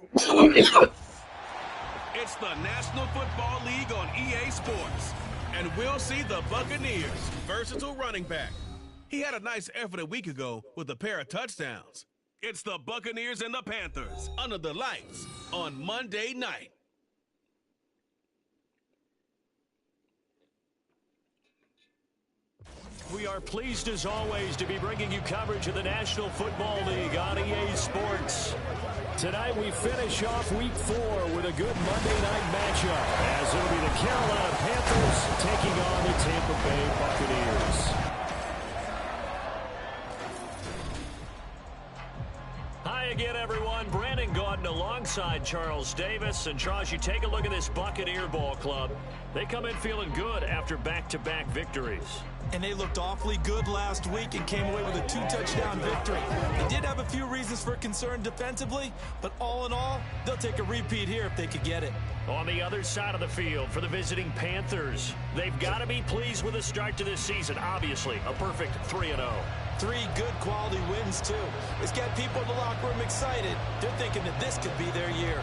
It's the National Football League on EA Sports. And we'll see the Buccaneers' versatile running back. He had a nice effort a week ago with a pair of touchdowns. It's the Buccaneers and the Panthers under the lights on Monday night. We are pleased as always to be bringing you coverage of the National Football League on EA Sports. Tonight we finish off Week 4 with a good Monday night matchup, as it'll be the Carolina Panthers taking on the Tampa Bay Buccaneers. Hi again, everyone. Brandon Gaudin alongside Charles Davis. And Charles, you take a look at this Buccaneer ball club. They come in feeling good after back-to-back victories. And they looked awfully good last week and came away with a 2-touchdown victory. They did have a few reasons for concern defensively, but all in all, they'll take a repeat here if they could get it. On the other side of the field for the visiting Panthers, they've got to be pleased with the start to this season. Obviously, a perfect 3-0. 3 good quality wins, too. It's got people in the locker room excited. They're thinking that this could be their year.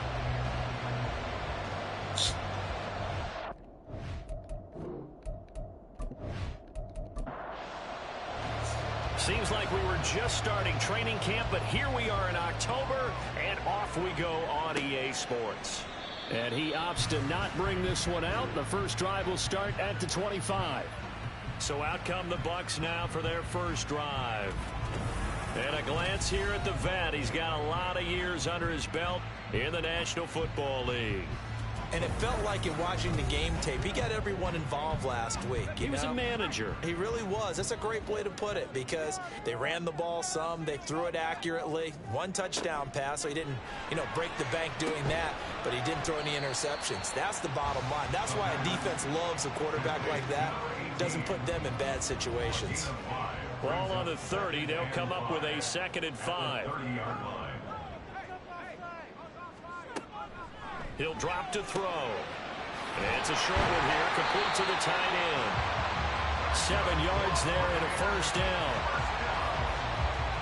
Seems like we were just starting training camp, but here we are in October, and off we go on EA Sports. And he opts to not bring this one out. The first drive will start at the 25. So out come the Bucs now for their first drive. And a glance here at the vet. He's got a lot of years under his belt in the National Football League. And it felt like in watching the game tape, he got everyone involved last week. He was a manager. He really was. That's a great way to put it, because they ran the ball some, they threw it accurately. 1 touchdown pass, so he didn't, break the bank doing that, but he didn't throw any interceptions. That's the bottom line. That's why a defense loves a quarterback like that. Doesn't put them in bad situations. Ball on the 30. They'll come up with a 2nd and 5. He'll drop to throw. And it's a short one here, complete to the tight end. 7 yards there and a first down.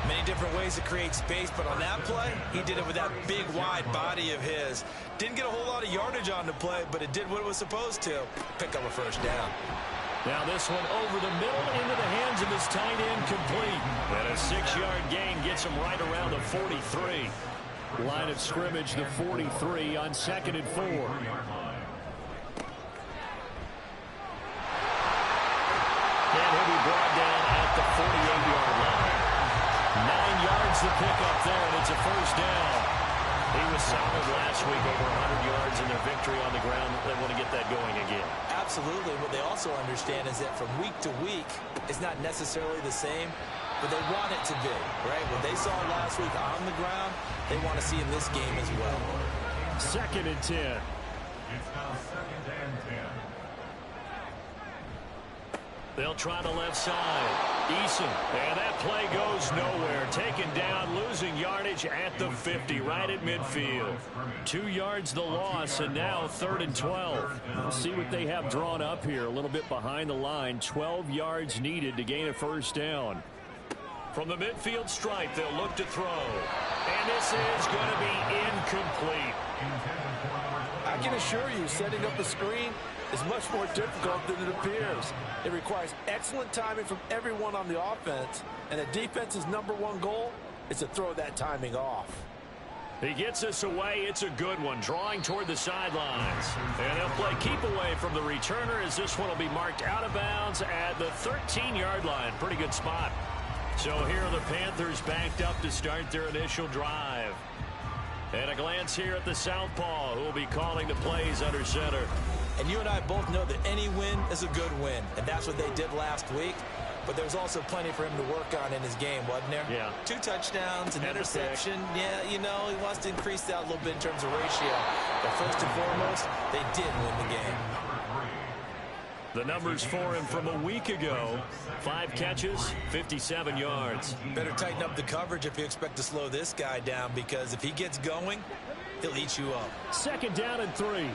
Many different ways to create space, but on that play, he did it with that big, wide body of his. Didn't get a whole lot of yardage on the play, but it did what it was supposed to. Pick up a first down. Now this one over the middle into the hands of his tight end, complete. And a 6-yard gain gets him right around the 43. Line of scrimmage, the 43 on 2nd and 4. And he'll be brought down at the 48-yard line. 9 yards to pick up there, and it's a first down. He was solid last week, over 100 yards in their victory on the ground. They want to get that going again. Absolutely. What they also understand is that from week to week, it's not necessarily the same, but they want it to be, right? What they saw last week on the ground, they want to see in this game as well. 2nd and 10. It's now 2nd and 10. They'll try the left side. Eason, and that play goes nowhere. Taken down, losing yardage at the 50, right at midfield. 2 yards the loss, and now 3rd and 12. Let's see what they have drawn up here. A little bit behind the line. 12 yards needed to gain a first down. From the midfield stripe, they'll look to throw. And this is going to be incomplete. I can assure you, setting up a screen is much more difficult than it appears. It requires excellent timing from everyone on the offense, and the defense's #1 goal is to throw that timing off. He gets us away. It's a good one, drawing toward the sidelines. And they'll play keep away from the returner, as this one will be marked out of bounds at the 13-yard line. Pretty good spot. So here are the Panthers backed up to start their initial drive. And a glance here at the southpaw, who will be calling the plays under center. And you and I both know that any win is a good win, and that's what they did last week. But there was also plenty for him to work on in his game, wasn't there? Yeah. 2 touchdowns, an interception. Yeah, he wants to increase that a little bit in terms of ratio. But first and foremost, they did win the game. The numbers for him from a week ago: 5 catches, 57 yards. Better tighten up the coverage if you expect to slow this guy down, because if he gets going, he'll eat you up. 2nd down and 3.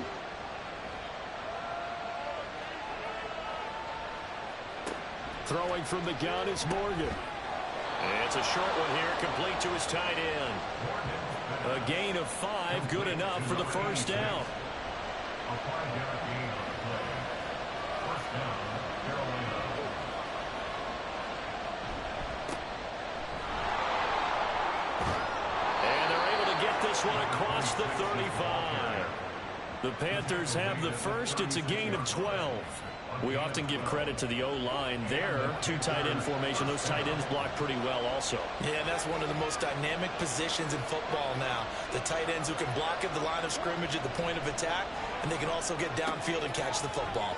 Throwing from the gun is Morgan. And it's a short one here, complete to his tight end. A gain of 5, good enough for the first down. A 5-yard gain on the play. First down, Carolina. And they're able to get this one across the 35. The Panthers have the first. It's a gain of 12. We often give credit to the O-line there. 2 tight end formation. Those tight ends block pretty well also. Yeah, that's one of the most dynamic positions in football now. The tight ends who can block at the line of scrimmage at the point of attack, and they can also get downfield and catch the football.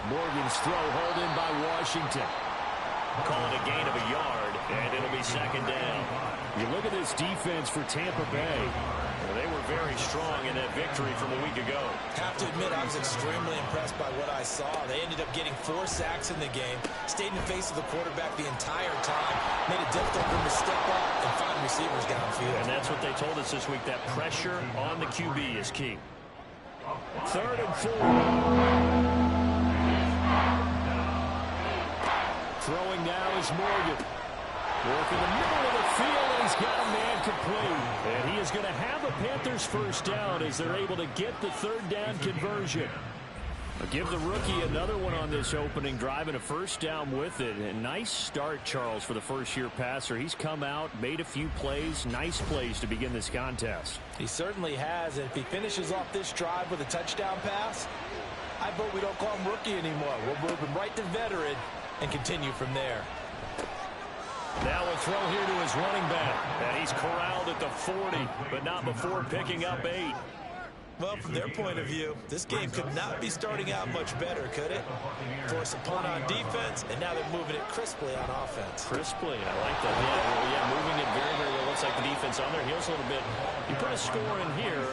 Morgan's throw hauled in by Washington. Call it a gain of a yard, and it'll be second down. You look at this defense for Tampa Bay. Well, they were very strong in that victory from a week ago. Have to admit, I was extremely impressed by what I saw. They ended up getting 4 sacks in the game, stayed in the face of the quarterback the entire time, made it difficult for him to step up and find receivers downfield. And that's what they told us this week, that pressure on the QB is key. 3rd and 4. Throwing now is Morgan. Working the middle of the field, and he's got a man complete. And he is going to have a Panthers first down as they're able to get the 3rd down conversion. I'll give the rookie another one on this opening drive and a first down with it. A nice start, Charles, for the first-year passer. He's come out, made a few plays, nice plays to begin this contest. He certainly has, and if he finishes off this drive with a touchdown pass, I vote we don't call him rookie anymore. We'll move him right to veteran and continue from there. Now a throw here to his running back. And he's corralled at the 40, but not before picking up 8. Well, from their point of view, this game could not be starting out much better, could it? Force a punt on defense, and now they're moving it crisply on offense. Crisply, I like that. Yeah, moving it very, very well. Looks like the defense on their heels a little bit. You put a score in here,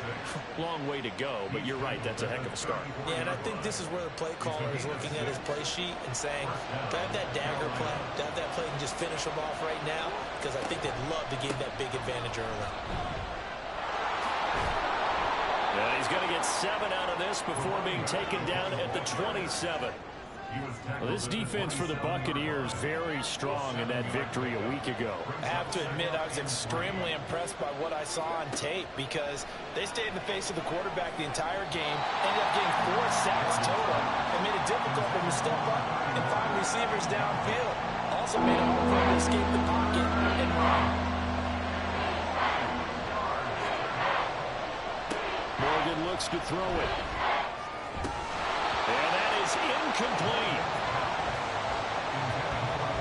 long way to go, but you're right, that's a heck of a start. Yeah, and I think this is where the play caller is looking at his play sheet and saying, do I have that dagger play? Do I have that play and just finish them off right now? Because I think they'd love to gain that big advantage early. And he's going to get 7 out of this before being taken down at the 27. Well, this defense for the Buccaneers very strong in that victory a week ago. I have to admit, I was extremely impressed by what I saw on tape because they stayed in the face of the quarterback the entire game, ended up getting 4 sacks total, and made it difficult for him to step up and find receivers downfield. Also made it hard for him to escape the pocket and run. Morgan looks to throw it. And that is incomplete.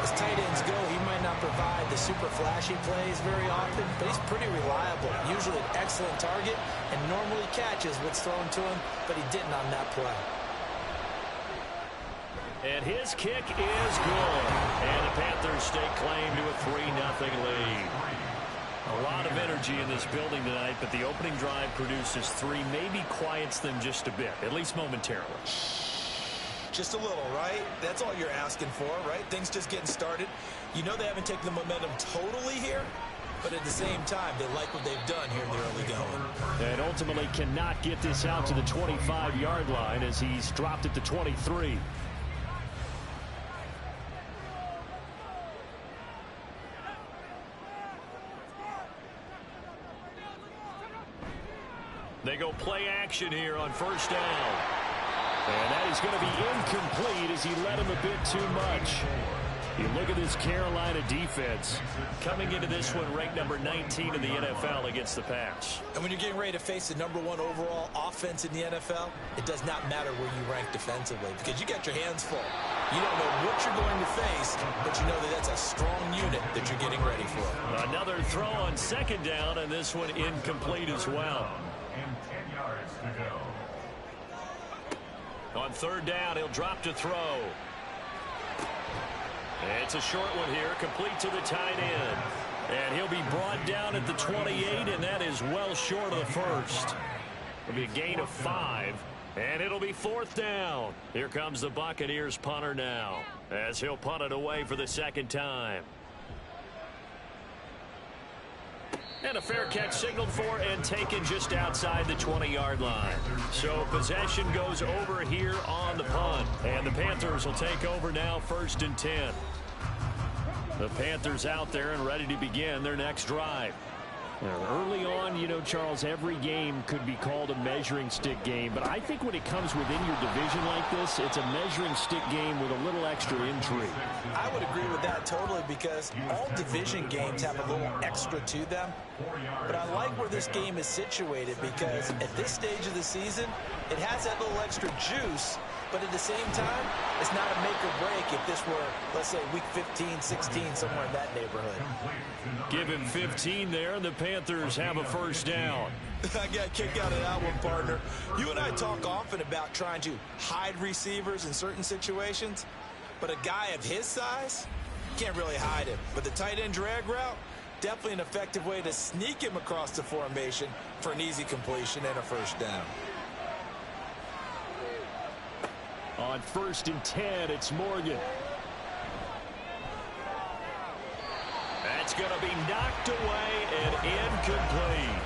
As tight ends go, he might not provide the super flashy plays very often, but he's pretty reliable. Usually an excellent target and normally catches what's thrown to him, but he didn't on that play. And his kick is good. And the Panthers stake claim to a 3-0 lead. A lot of energy in this building tonight, but the opening drive produces 3, maybe quiets them just a bit, at least momentarily. Just a little, right? That's all you're asking for, right? Things just getting started. You know they haven't taken the momentum totally here, but at the same time, they like what they've done here in the early going. And ultimately cannot get this out to the 25-yard line as he's dropped it to 23. They go play action here on first down. And that is going to be incomplete as he led him a bit too much. You look at this Carolina defense coming into this one ranked number 19 in the NFL against the pass. And when you're getting ready to face the #1 overall offense in the NFL, it does not matter where you rank defensively because you got your hands full. You don't know what you're going to face, but you know that that's a strong unit that you're getting ready for. Another throw on second down, and this one incomplete as well. And 10 yards to go. On third down, he'll drop to throw. It's a short one here, complete to the tight end. And he'll be brought down at the 28, and that is well short of the first. It'll be a gain of 5, and it'll be 4th down. Here comes the Buccaneers punter now, as he'll punt it away for the second time. And a fair catch signaled for and taken just outside the 20-yard line. So possession goes over here on the punt. And the Panthers will take over now, 1st and 10. The Panthers out there and ready to begin their next drive. Early on, you know, Charles, every game could be called a measuring stick game, but I think when it comes within your division like this, it's a measuring stick game with a little extra intrigue. I would agree with that totally, because all division games have a little extra to them. But I like where this game is situated, because at this stage of the season, it has that little extra juice, but at the same time, it's not a make or break if this were, let's say, week 15, 16, somewhere in that neighborhood. Give him 15 there, and the Panthers have a first down. I got kicked out of that one, partner. You and I talk often about trying to hide receivers in certain situations, but a guy of his size, can't really hide him. But the tight end drag route, definitely an effective way to sneak him across the formation for an easy completion and a first down. On 1st and 10, it's Morgan. That's going to be knocked away and incomplete.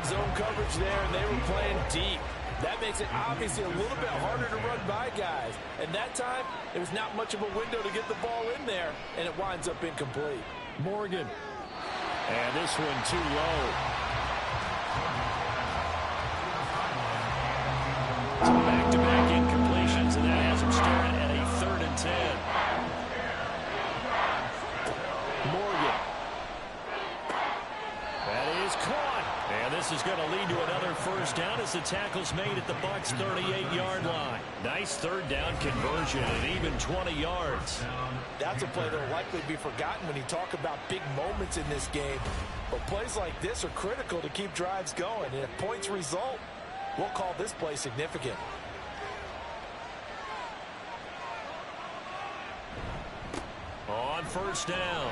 Zone coverage there, and they were playing deep. That makes it obviously a little bit harder to run by guys. And that time, there was not much of a window to get the ball in there, and it winds up incomplete. Morgan. And this one too low. Back-to-back incompletions, and that has him started at a 3rd and 10. Morgan. That is caught. And this is going to lead to another first down as the tackle's made at the Bucs 38-yard line. Nice 3rd down conversion and even 20 yards. That's a play that will likely be forgotten when you talk about big moments in this game. But plays like this are critical to keep drives going. And if points result, we'll call this play significant. On 1st down,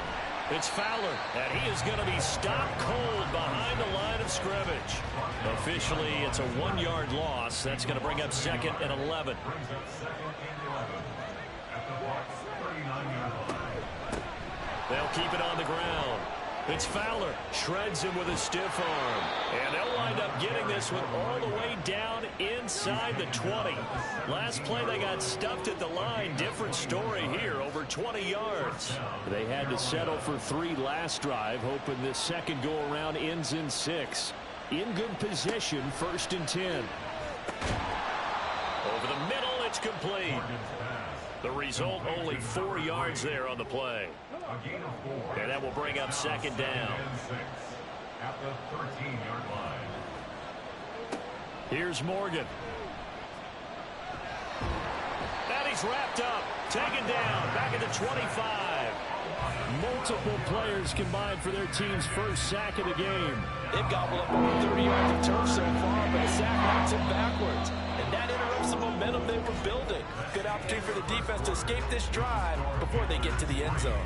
it's Fowler, and he is going to be stopped cold behind the line of scrimmage. Officially, it's a 1-yard loss. That's going to bring up 2nd and 11. They'll keep it on the ground. It's Fowler, shreds him with a stiff arm. And they'll wind up getting this one all the way down inside the 20. Last play, they got stuffed at the line. Different story here, over 20 yards. They had to settle for 3 last drive, hoping this second go-around ends in 6. In good position, 1st and 10. Over the middle, it's complete. The result, only 4 yards there on the play. And that will bring up 2nd down. At the 13-yard line. Here's Morgan. And he's wrapped up. Taken down. Back at the 25. Multiple players combined for their team's first sack of the game. They've gobbled up over 30 yards of turf so far, but a sack knocks him backwards. And that interrupts the momentum they were building. Good opportunity for the defense to escape this drive before they get to the end zone.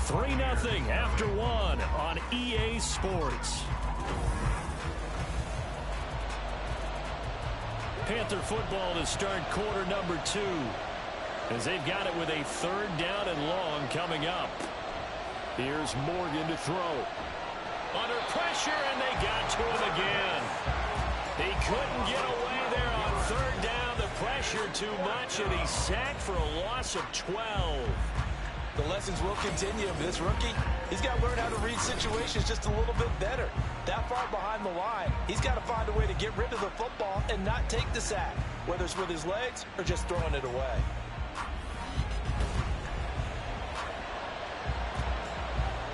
3-0 after 1 on EA Sports. Panther football to start quarter number 2, as they've got it with a 3rd down and long coming up. Here's Morgan to throw. Under pressure, and they got to him again. He couldn't get away there on 3rd down. The pressure too much, and he's sacked for a loss of 12. The lessons will continue. This rookie, he's got to learn how to read situations just a little bit better. That far behind the line, he's got to find a way to get rid of the football and not take the sack, whether it's with his legs or just throwing it away.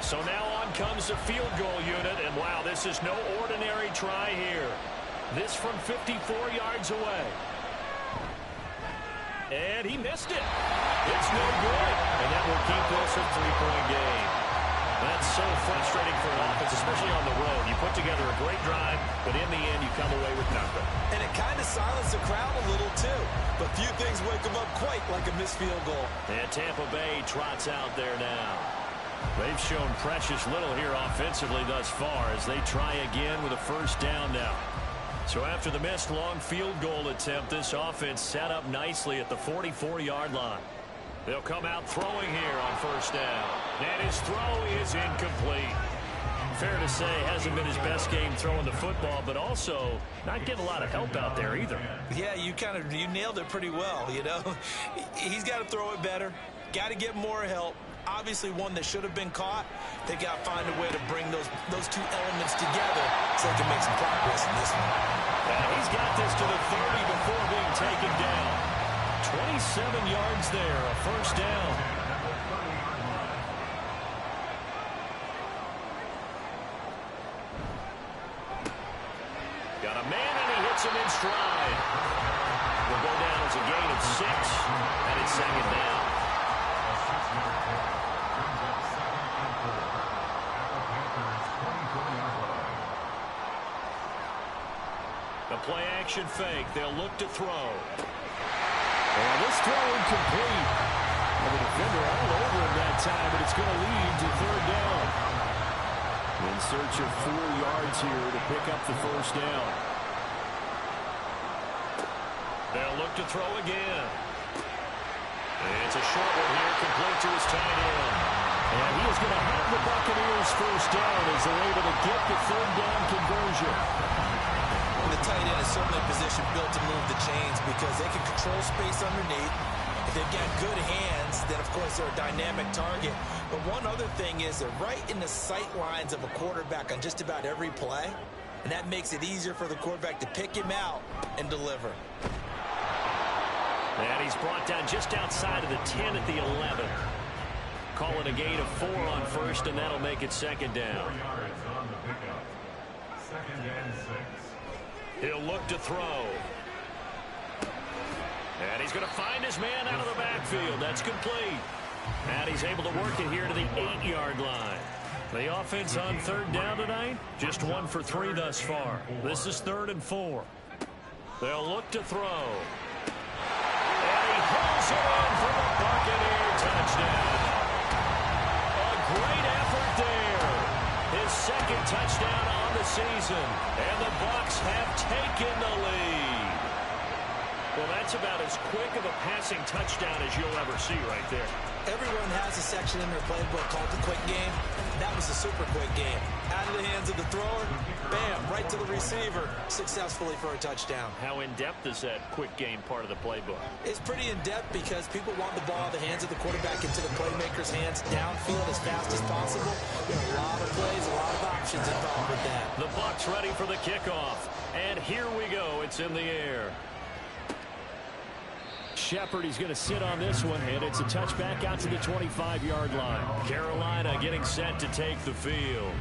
So now on comes the field goal unit, and wow, this is no ordinary try here. This from 54 yards away. And he missed it. It's no good. And that will keep this a 3-point game. That's so frustrating for an offense, especially on the road. You put together a great drive, but in the end, you come away with nothing. And it kind of silenced the crowd a little, too. But few things wake them up quite like a missed field goal. And Tampa Bay trots out there now. They've shown precious little here offensively thus far as they try again with a 1st down now. So after the missed long field goal attempt, this offense set up nicely at the 44-yard line. They'll come out throwing here on 1st down. And his throw is incomplete. Fair to say, hasn't been his best game throwing the football, but also not getting a lot of help out there either. Yeah, you nailed it pretty well, you know. He's got to throw it better, got to get more help, obviously one that should have been caught. They got to find a way to bring those two elements together so they can make some progress in this one. And he's got this to the 30 before being taken down. 27 yards there, a first down. Got a man, and he hits him in stride. Will go down as a gain of 6, and it's second down. The play action fake. They'll look to throw. And this throw incomplete. And the defender all over him that time, but it's going to lead to third down. In search of 4 yards here to pick up the first down. They'll look to throw again. It's a short one here, complete to his tight end. And he is going to have the Buccaneers first down as they're able to get the third down conversion. The tight end is certainly a position built to move the chains because they can control space underneath. If they've got good hands, then of course they're a dynamic target. But one other thing is they're right in the sight lines of a quarterback on just about every play. And that makes it easier for the quarterback to pick him out and deliver. And he's brought down just outside of the 10 at the 11. Calling a gain of 4 on first, and that'll make it second down. 4 yards on the pickup. Second and 6. He'll look to throw. And he's going to find his man out of the backfield. That's complete. And he's able to work it here to the 8-yard line. The offense on third down tonight, just 1 for 3 thus far. This is 3rd and 4. They'll look to throw. And he hauls it in for the Buccaneer touchdown. A great effort there. His second touchdown on the season. And the Bucs have taken the lead. Well, that's about as quick of a passing touchdown as you'll ever see right there. Everyone has a section in their playbook called the quick game. That was a super quick game. Out of the hands of the thrower, bam, right to the receiver, successfully for a touchdown. How in-depth is that quick game part of the playbook? It's pretty in-depth because people want the ball out of the hands of the quarterback into the playmaker's hands downfield as fast as possible. There are a lot of plays, a lot of options involved with that. The Bucs ready for the kickoff. And here we go. It's in the air. Shepard, he's going to sit on this one, and it's a touchback out to the 25-yard line. Carolina getting set to take the field.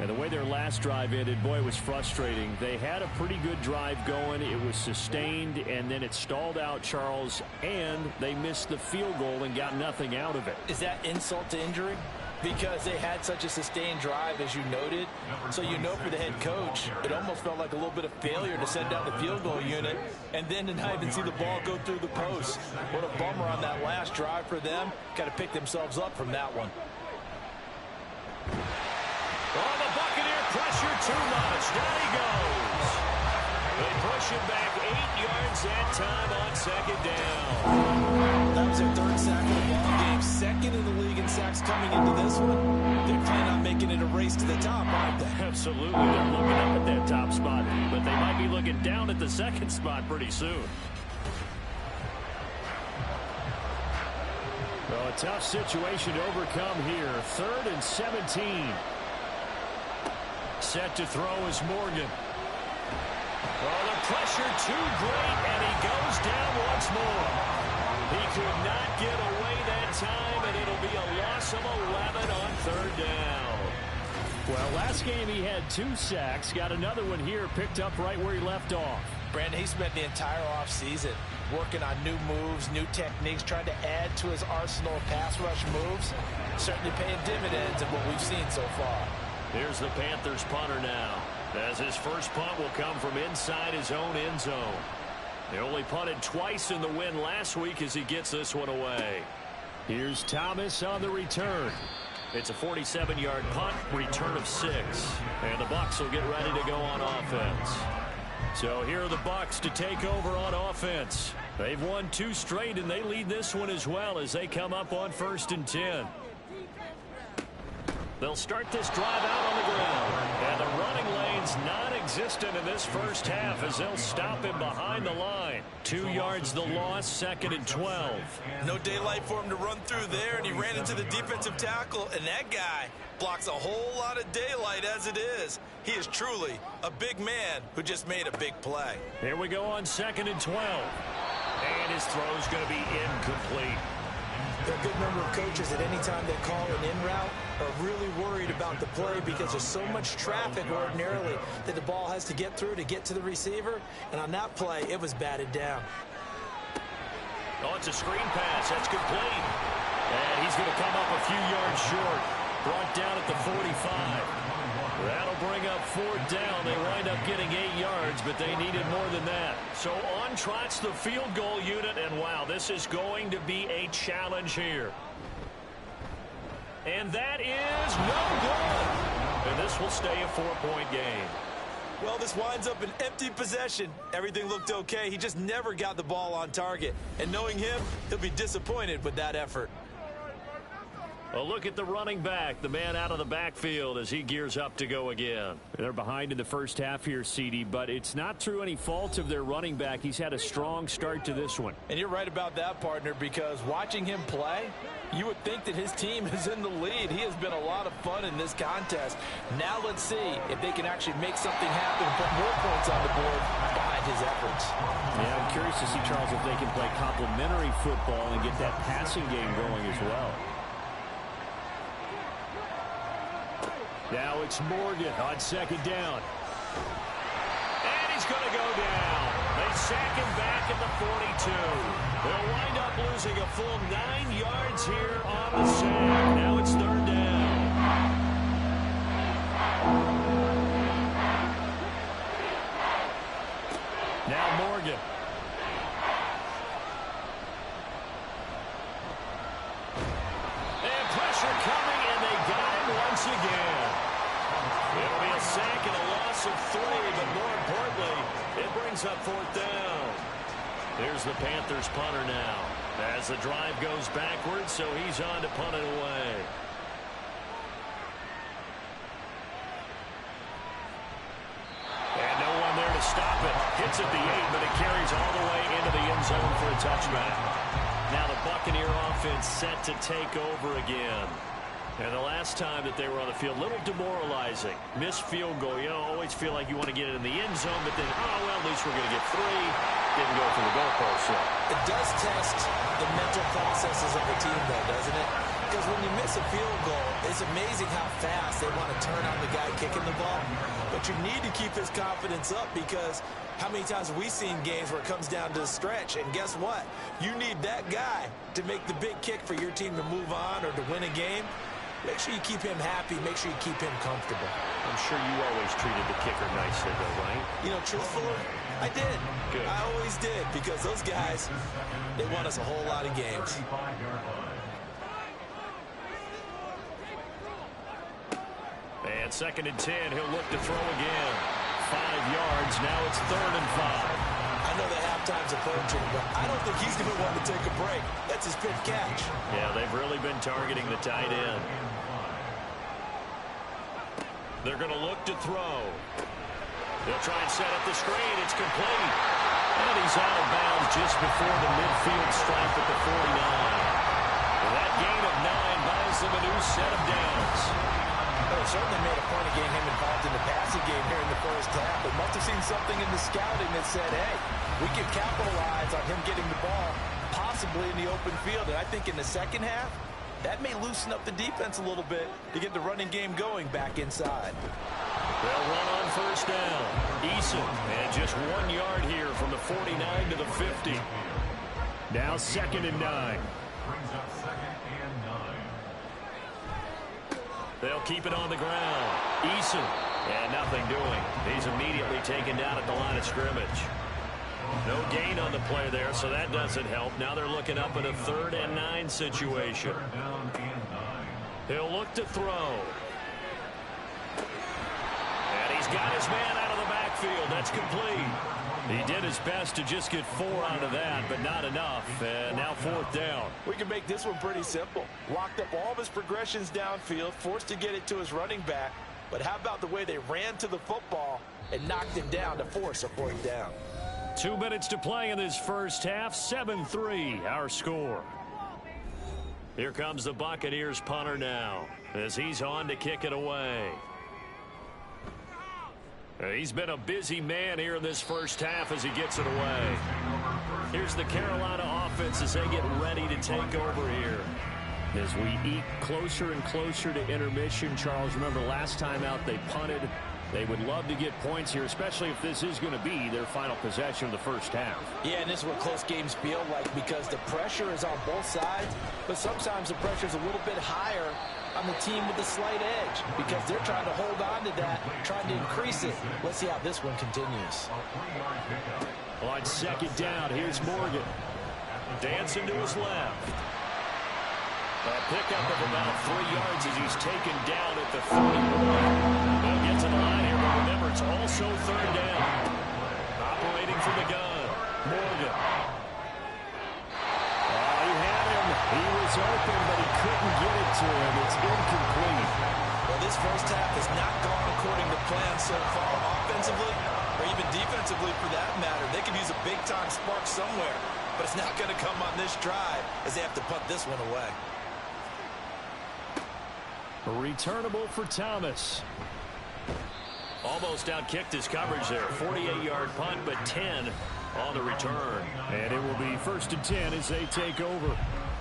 And the way their last drive ended, boy, it was frustrating. They had a pretty good drive going. It was sustained, and then it stalled out, Charles, and they missed the field goal and got nothing out of it. Is that insult to injury? Because they had such a sustained drive, as you noted. So you know for the head coach, it almost felt like a little bit of failure to send down the field goal unit and then to not even see the ball go through the post. What a bummer on that last drive for them. Got to pick themselves up from that one. Oh, the Buccaneer pressure too much. Down he goes. They push him back 8 yards that time on second down. That was their 3rd sack of the ball game. 2nd in the league in sacks coming into this one. They're planning on making it a race to the top, aren't they? Absolutely. They're looking up at that top spot, but they might be looking down at the 2nd spot pretty soon. Well, a tough situation to overcome here. 3rd and 17. Set to throw is Morgan. Oh, the pressure too great, and he goes down once more. He could not get away that time, and it'll be a loss of 11 on 3rd down. Well, last game he had 2 sacks. Got another one here, picked up right where he left off. Brandon, he spent the entire offseason working on new moves, new techniques, trying to add to his arsenal of pass rush moves. Certainly paying dividends in what we've seen so far. Here's the Panthers punter now, as his first punt will come from inside his own end zone. They only punted twice in the win last week as he gets this one away. Here's Thomas on the return. It's a 47-yard punt, return of 6. And the Bucs will get ready to go on offense. So here are the Bucs to take over on offense. They've won 2 straight, and they lead this one as well as they come up on 1st and 10. They'll start this drive out on the ground. And the running lane's not exactly non-existent in this first half as they'll stop him behind the line. 2 yards the loss, 2nd and 12. No daylight for him to run through there, and he ran into the defensive tackle, and that guy blocks a whole lot of daylight as it is. He is truly a big man who just made a big play. Here we go on 2nd and 12. And his throw's going to be incomplete. A good number of coaches at any time they call an in route are really worried about the play because there's so much traffic ordinarily that the ball has to get through to get to the receiver. And on that play, it was batted down. Oh, it's a screen pass. That's complete. And he's going to come up a few yards short. Brought down at the 45. That'll bring up 4th down. They wind up getting 8 yards, but they needed more than that. So on trots the field goal unit, and wow, this is going to be a challenge here. And that is no good. And this will stay a 4-point game. Well, this winds up an empty possession. Everything looked okay. He just never got the ball on target. And knowing him, he'll be disappointed with that effort. A look at the running back, the man out of the backfield as he gears up to go again. They're behind in the first half here, CD, but it's not through any fault of their running back. He's had a strong start to this one. And you're right about that, partner, because watching him play, you would think that his team is in the lead. He has been a lot of fun in this contest. Now let's see if they can actually make something happen and put more points on the board behind his efforts. Yeah, I'm curious to see, Charles, if they can play complementary football and get that passing game going as well. Now it's Morgan on 2nd down. And he's going to go down. They sack him back at the 42. They'll wind up losing a full 9 yards here on the sack. Now it's 3rd down. Now Morgan. And pressure coming, and they got him once again. It'll be a sack and a loss of 3, but more importantly, it brings up 4th down. Here's the Panthers punter now. As the drive goes backwards, so he's on to punt it away. And no one there to stop it. Hits at the 8, but it carries all the way into the end zone for a touchback. Now the Buccaneer offense set to take over again. And the last time that they were on the field, a little demoralizing. Missed field goal. You know, always feel like you want to get it in the end zone, but then, oh, well, at least we're going to get 3. Didn't go for the goalpost. So. It does test the mental processes of a team, though, doesn't it? Because when you miss a field goal, it's amazing how fast they want to turn on the guy kicking the ball. But you need to keep his confidence up because how many times have we seen games where it comes down to the stretch? And guess what? You need that guy to make the big kick for your team to move on or to win a game. Make sure you keep him happy. Make sure you keep him comfortable. I'm sure you always treated the kicker nicely, though, right? You know, truthfully, I did. Good. I always did because those guys, they won us a whole lot of games. And 2nd and 10, he'll look to throw again. 5 yards, now it's 3rd and 5. I know the halftime's approaching, but I don't think he's going to want to take a break. That's his 5th catch. Yeah, they've really been targeting the tight end. They're going to look to throw. They'll try and set up the screen. It's complete. And he's out of bounds just before the midfield stripe at the 49. And that gain of 9 buys them a new set of downs. Well, it certainly made a point of getting him involved in the passing game here in the first half. They must have seen something in the scouting that said, hey, we can capitalize on him getting the ball possibly in the open field. And I think in the second half, that may loosen up the defense a little bit to get the running game going back inside. They'll run on 1st down. Eason, and just 1 yard here from the 49 to the 50. Now 2nd and 9. Brings up 2nd and 9. They'll keep it on the ground. Eason, and nothing doing. He's immediately taken down at the line of scrimmage. No gain on the play there, so that doesn't help. Now they're looking up at a 3rd and 9 situation. 3rd down and 9. He'll look to throw. And he's got his man out of the backfield. That's complete. He did his best to just get 4 out of that, but not enough. And now 4th down. We can make this one pretty simple. Locked up all of his progressions downfield, forced to get it to his running back. but how about the way they ran to the football and knocked him down to force a fourth down? 2 minutes to play in this first half. 7-3 our score. Here comes the Buccaneers punter now as he's on to kick it away. He's been a busy man here in this first half as he gets it away. Here's the Carolina offense as they get ready to take over here. As we eat closer and closer to intermission, Charles, remember last time out they punted. They would love to get points here, especially if this is going to be their final possession of the first half. Yeah, and this is what close games feel like because the pressure is on both sides, but sometimes the pressure is a little bit higher on the team with the slight edge because they're trying to hold on to that, trying to increase it. Let's see how this one continues. On second down, here's Morgan. Dancing to his left. A pickup of about 3 yards as he's taken down at the 30. They'll get to the line here, but remember, it's also third down. Operating from the gun, Morgan. He had him. He was open, but he couldn't get it to him. It's incomplete. Well, this first half has not gone according to plan so far offensively or even defensively for that matter. They could use a big-time spark somewhere, but it's not going to come on this drive as they have to punt this one away. Returnable for Thomas. Almost outkicked his coverage there. 48-yard punt, but 10 on the return. And it will be 1st and 10 as they take over.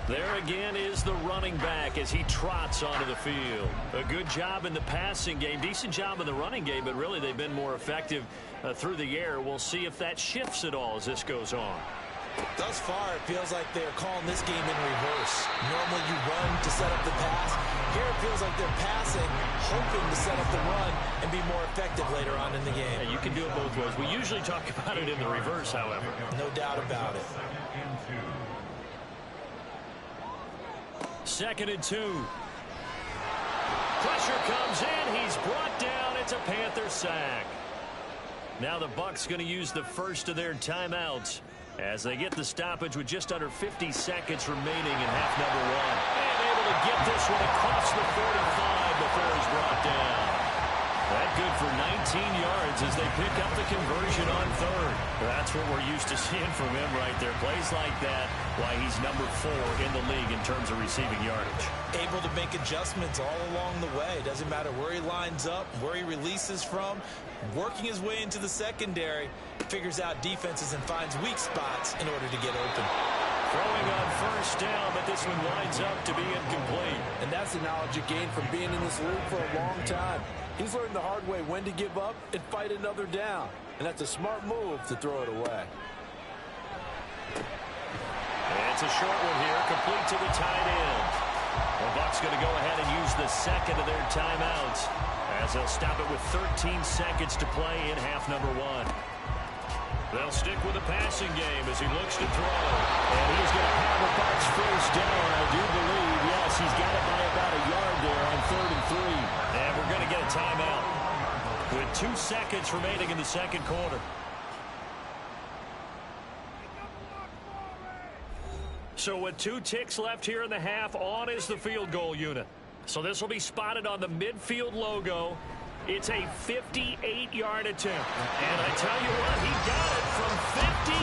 There again is the running back as he trots onto the field. A good job in the passing game. Decent job in the running game, but really they've been more effective through the air. We'll see if that shifts at all as this goes on. Thus far, it feels like they're calling this game in reverse. Normally you run to set up the pass. Here it feels like they're passing, hoping to set up the run and be more effective later on in the game. Yeah, you can do it both ways. We usually talk about it in the reverse, however. No doubt about it. 2nd and 2. Pressure comes in. He's brought down. It's a Panther sack. Now the Bucs going to use the first of their timeouts as they get the stoppage with just under 50 seconds remaining in half number 1. And able to get this one across the 45 before he's brought down. That good for 19 yards as they pick up the conversion on third. That's what we're used to seeing from him right there. Plays like that, why he's number 4 in the league in terms of receiving yardage. Able to make adjustments all along the way. Doesn't matter where he lines up, where he releases from. Working his way into the secondary, figures out defenses and finds weak spots in order to get open. Throwing on first down, but this one winds up to be incomplete. And that's the knowledge you gain from being in this league for a long time. He's learned the hard way when to give up and fight another down. And that's a smart move to throw it away. And it's a short one here, complete to the tight end. The Bucs going to go ahead and use the second of their timeouts as they'll stop it with 13 seconds to play in half number 1. They'll stick with the passing game as he looks to throw. And he's going to have a Bucs first down, I do believe. Yes, he's got it by about a yard there on 3rd and 3. And we're going to get a timeout with 2 seconds remaining in the second quarter. So with 2 ticks left here in the half, on is the field goal unit. So this will be spotted on the midfield logo. It's a 58-yard attempt. And I tell you what, he got it from 58.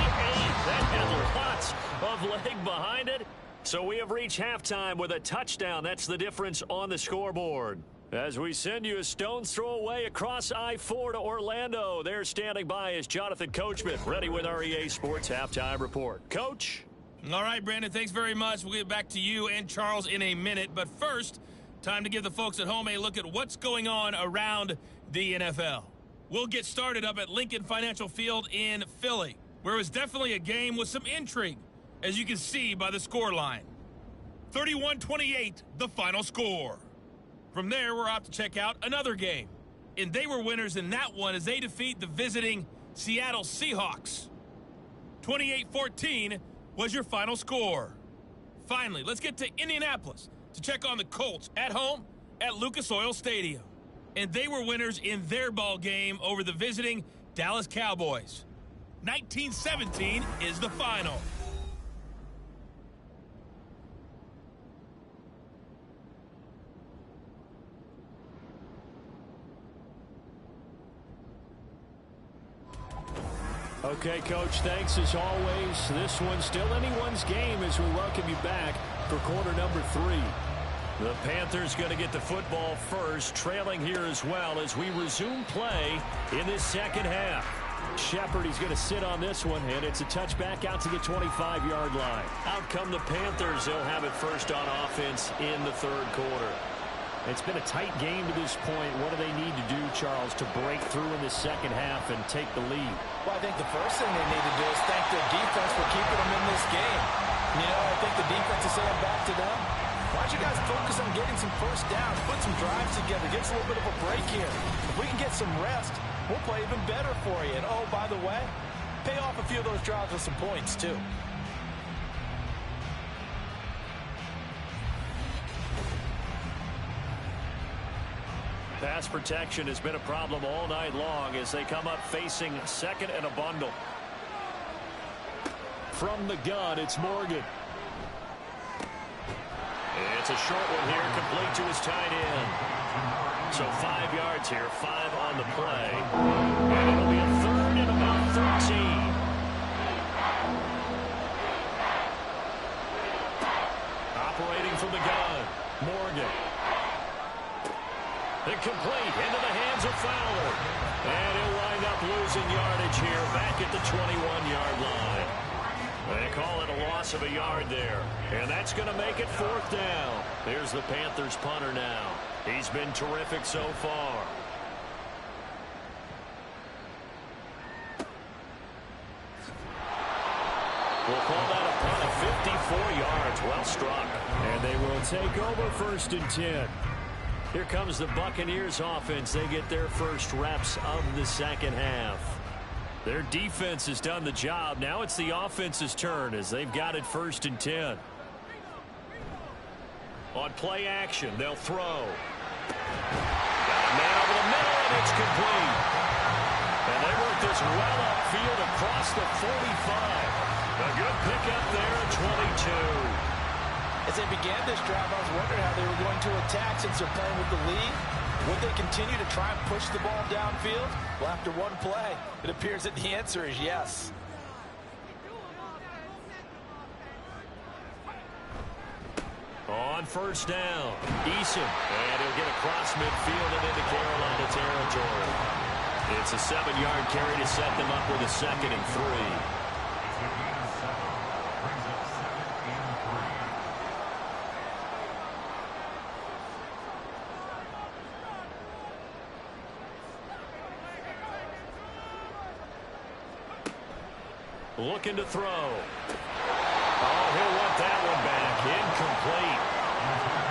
That had lots of leg behind it. So we have reached halftime with a touchdown. That's the difference on the scoreboard. As we send you a stone's throw away across I-4 to Orlando. There standing by is Jonathan Coachman, ready with our EA Sports Halftime Report. Coach? All right, Brandon, thanks very much. We'll get back to you and Charles in a minute. But first, time to give the folks at home a look at what's going on around the NFL. We'll get started up at Lincoln Financial Field in Philly, where it was definitely a game with some intrigue, as you can see by the scoreline. 31-28, the final score. From there, we're off to check out another game. And they were winners in that one as they defeat the visiting Seattle Seahawks. 28-14 was your final score. Finally, let's get to Indianapolis to check on the Colts at home at Lucas Oil Stadium. And they were winners in their ball game over the visiting Dallas Cowboys. 19-17 is the final. Okay, Coach, thanks as always. This one's still anyone's game as we welcome you back for quarter number 3. The Panthers going to get the football first, trailing here as well as we resume play in this second half. Shepard, he's going to sit on this one, and it's a touchback out to the 25-yard line. Out come the Panthers. They'll have it first on offense in the third quarter. It's been a tight game to this point. What do they need to do, Charles, to break through in the second half and take the lead? Well, I think the first thing they need to do is thank their defense for keeping them in this game. You know, I think the defense is saying back to them, why don't you guys focus on getting some first downs, put some drives together, get us a little bit of a break here. If we can get some rest, we'll play even better for you. And, oh, by the way, pay off a few of those drives with some points, too. Pass protection has been a problem all night long as they come up facing second and a bundle. From the gun, it's Morgan. It's a short one here, complete to his tight end. So 5 yards here, 5 on the play. And it'll be a third and about 13. Operating from the gun, Morgan. Incomplete, into the hands of Fowler. And he'll wind up losing yardage here back at the 21-yard line. They call it a loss of a yard there. And that's going to make it 4th down. Here's the Panthers punter now. He's been terrific so far. We'll call that a punt of 54 yards. Well struck. And they will take over 1st and 10. Here comes the Buccaneers offense. They get their first reps of the second half. Their defense has done the job. Now it's the offense's turn as they've got it 1st and 10. On play action, they'll throw. Got a man over the middle, and it's complete. And they work this well upfield across the 45. A good pickup there at 22. As they began this drive, I was wondering how they were going to attack since they're playing with the lead. Would they continue to try and push the ball downfield? Well, after one play, it appears that the answer is yes. On 1st down, Eason. And he'll get across midfield and into Carolina territory. It's a 7-yard carry to set them up with a 2nd and 3. Looking to throw. Oh, he'll want that one back. Incomplete.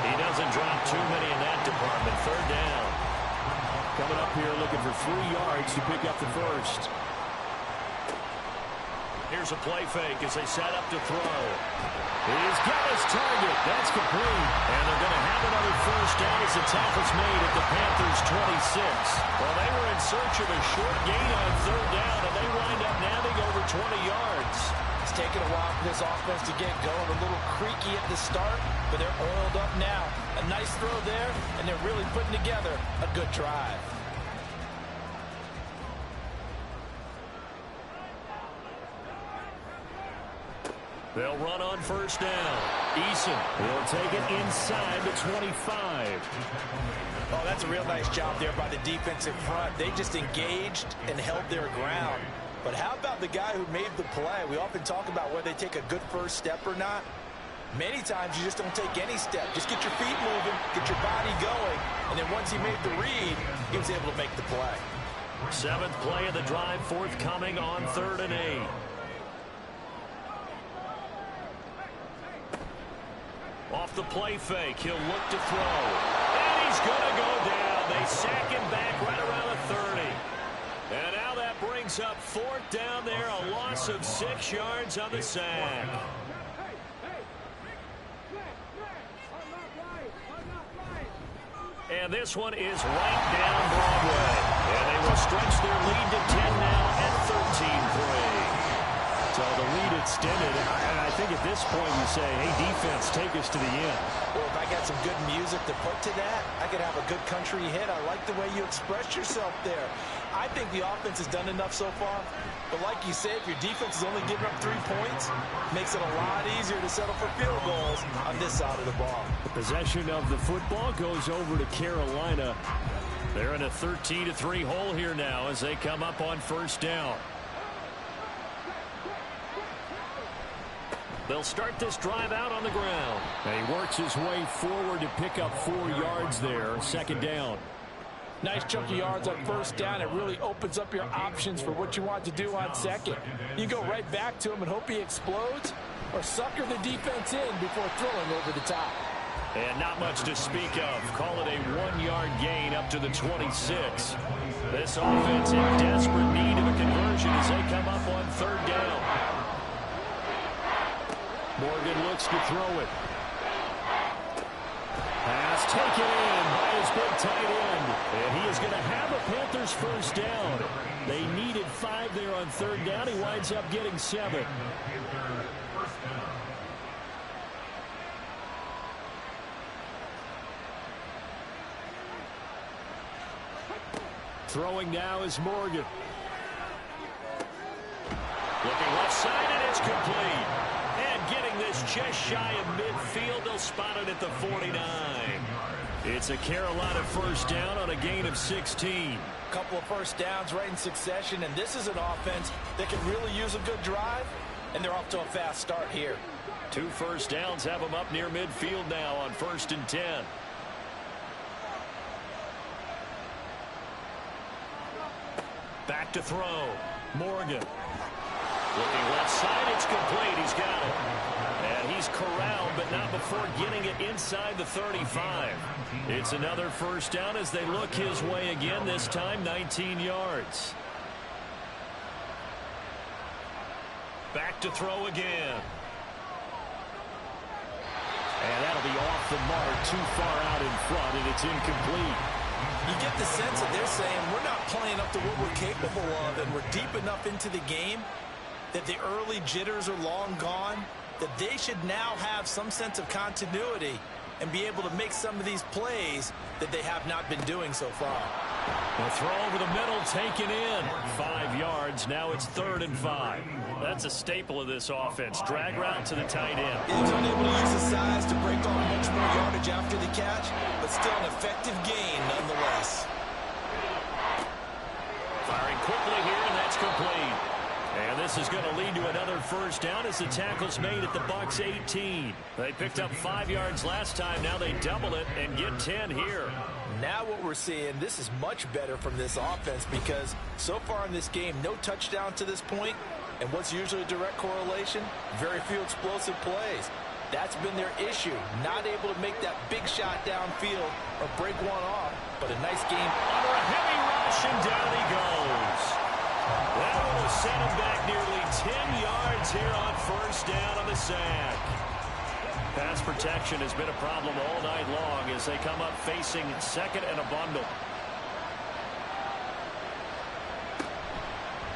He doesn't drop too many in that department. 3rd down. Coming up here looking for 3 yards to pick up the first. Here's a play fake as they set up to throw. He's got his target. That's complete. And they're going to have another first down as the tackle's made at the Panthers' 26. Well, they were in search of a short gain on 3rd down, and they wind up nabbing over 20 yards. It's taken a while for this offense to get going. A little creaky at the start, but they're oiled up now. A nice throw there, and they're really putting together a good drive. They'll run on 1st down. Eason will take it inside the 25. Oh, that's a real nice job there by the defensive front. They just engaged and held their ground. But how about the guy who made the play? We often talk about whether they take a good first step or not. Many times you just don't take any step. Just get your feet moving, get your body going, and then once he made the read, he was able to make the play. 7th play of the drive forthcoming on 3rd and 8. Off the play fake, he'll look to throw. And he's going to go down. They sack him back right around the 30. And now that brings up 4th down there, a loss of 6 yards on the sack. And this one is right down Broadway. And they will stretch their lead to 10 now at 13-3. So the lead extended, and I think at this point you say, hey, defense, take us to the end. Well, if I got some good music to put to that, I could have a good country hit. I like the way you express yourself there. I think the offense has done enough so far. But like you said, if your defense is only giving up 3 points, it makes it a lot easier to settle for field goals on this side of the ball. The possession of the football goes over to Carolina. They're in a 13-3 hole here now as they come up on first down. They'll start this drive out on the ground. And he works his way forward to pick up 4 yards there. Second down. Nice chunk of yards on first down. It really opens up your options for what you want to do on second. You go right back to him and hope he explodes, or sucker the defense in before throwing over the top. And not much to speak of. Call it a 1-yard gain up to the 26. This offense in desperate need of a conversion as they come up on third down. Morgan looks to throw it. Pass taken in by his big tight end. And he is going to have a Panthers first down. They needed 5 there on third down. He winds up getting 7. Throwing now is Morgan. Looking left side, and it's complete. And getting this just shy of midfield, they'll spot it at the 49. It's a Carolina first down on a gain of 16. Couple of first downs right in succession, and this is an offense that can really use a good drive, and they're off to a fast start here. 2 first downs have them up near midfield now on 1st and 10. Back to throw. Morgan. Looking left side, it's complete. He's got it. And he's corralled, but not before getting it inside the 35. It's another first down as they look his way again, this time 19 yards. Back to throw again. And that'll be off the mark, too far out in front, and it's incomplete. You get the sense that they're saying we're not playing up to what we're capable of, and we're deep enough into the game that the early jitters are long gone, that they should now have some sense of continuity and be able to make some of these plays that they have not been doing so far. A throw over the middle taken in. 5 yards. Now it's 3rd and 5. That's a staple of this offense. Drag route to the tight end. He was unable to use his size to break off much more yardage after the catch, but still an effective gain nonetheless. Firing quickly here, and that's complete. And this is going to lead to another first down as the tackle's made at the Bucs 18. They picked up 5 yards last time. Now they double it and get 10 here. Now what we're seeing, this is much better from this offense because so far in this game, no touchdown to this point. And what's usually a direct correlation? Very few explosive plays. That's been their issue. Not able to make that big shot downfield or break one off. But a nice game. Under a heavy rush, and down he goes. That one will set him back nearly 10 yards here on first down on the sack. Pass protection has been a problem all night long as they come up facing second and a bundle.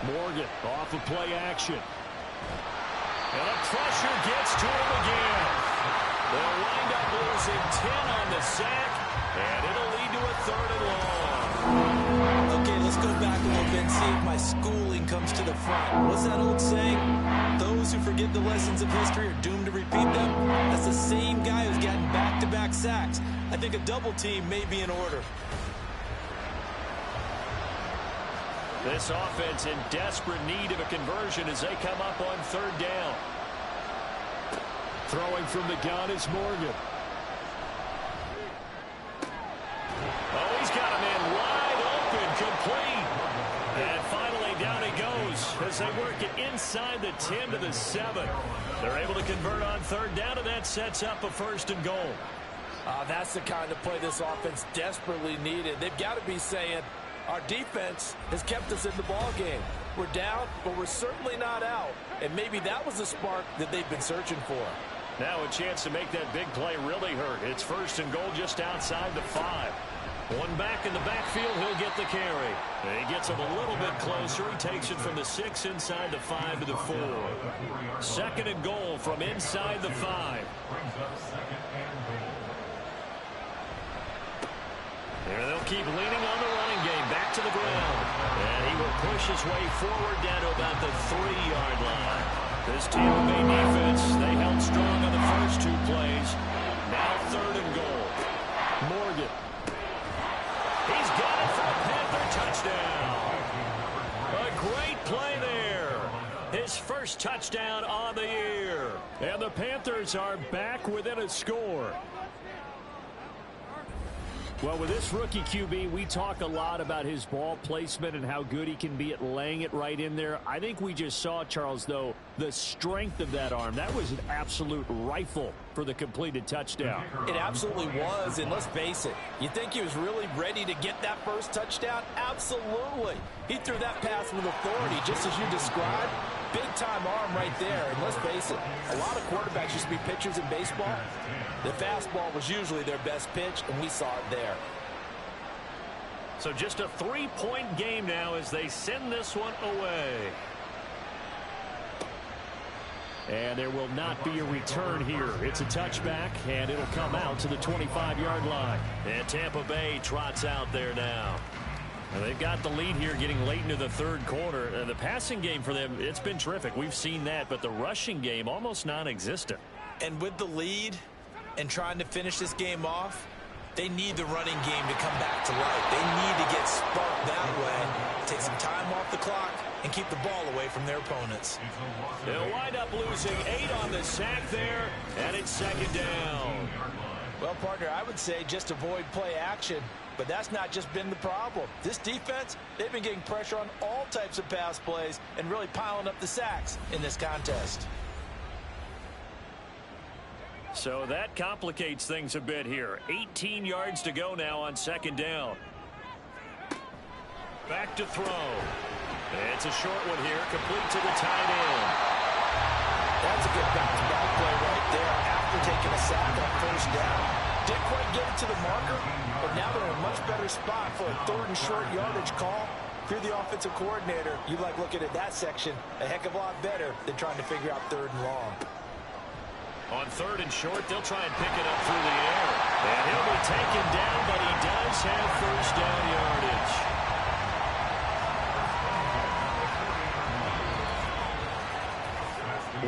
Morgan off of play action. And the pressure gets to him again. They'll wind up losing 10 on the sack, and it'll lead to a 3rd and long. Okay, let's go back a little bit and see if my schooling comes to the front. What's that old saying? Those who forget the lessons of history are doomed to repeat them. That's the same guy who's gotten back-to-back sacks. I think a double team may be in order. This offense in desperate need of a conversion as they come up on 3rd down. Throwing from the gun is Morgan. Oh, he's got him in wide open, complete. And finally down he goes as they work it inside the 10 to the 7. They're able to convert on 3rd down, and that sets up a 1st and goal. That's the kind of play this offense desperately needed. They've got to be saying, our defense has kept us in the ball game. We're down, but we're certainly not out. And maybe that was the spark that they've been searching for. Now a chance to make that big play really hurt. It's 1st and goal just outside the 5. One back in the backfield, he'll get the carry. He gets him a little bit closer. He takes it from the 6 inside the 5 to the 4. 2nd and goal from inside the 5. There they'll keep leaning on the running running game back to the ground. And he will push his way forward down to about the 3-yard line. This Tampa Bay defense, they held strong on the first 2 plays. Now 3rd and goal. Morgan. He's got it for a Panther touchdown. A great play there. His first touchdown on the year. And the Panthers are back within a score. Well, with this rookie QB, we talk a lot about his ball placement and how good he can be at laying it right in there. I think we just saw, Charles, though, the strength of that arm. That was an absolute rifle for the completed touchdown. It absolutely was, and let's face it, you think he was really ready to get that first touchdown? Absolutely. He threw that pass with authority, just as you described. Big-time arm right there, and let's face it, a lot of quarterbacks used to be pitchers in baseball. The fastball was usually their best pitch, and we saw it there. So just a 3-point game now as they send this one away. And there will not be a return here. It's a touchback, and it'll come out to the 25-yard line. And Tampa Bay trots out there now. And they've got the lead here getting late into the 3rd quarter. The passing game for them, it's been terrific. We've seen that, but the rushing game almost non-existent. And with the lead and trying to finish this game off, they need the running game to come back to life. They need to get sparked that way, take some time off the clock, and keep the ball away from their opponents. They'll wind up losing 8 on the sack there, and it's 2nd down. Well, partner, I would say just avoid play action, but that's not just been the problem. This defense, they've been getting pressure on all types of pass plays and really piling up the sacks in this contest. So that complicates things a bit here. 18 yards to go now on 2nd down. Back to throw. It's a short one here, complete to the tight end. That's a good bounce-back play right there after taking a sack on 1st down. Didn't quite get it to the marker, but now they're in a much better spot for a 3rd and short yardage call. If you're the offensive coordinator, you like looking at that section a heck of a lot better than trying to figure out 3rd and long. On 3rd and short, they'll try and pick it up through the air. And he'll be taken down, but he does have 1st down yardage.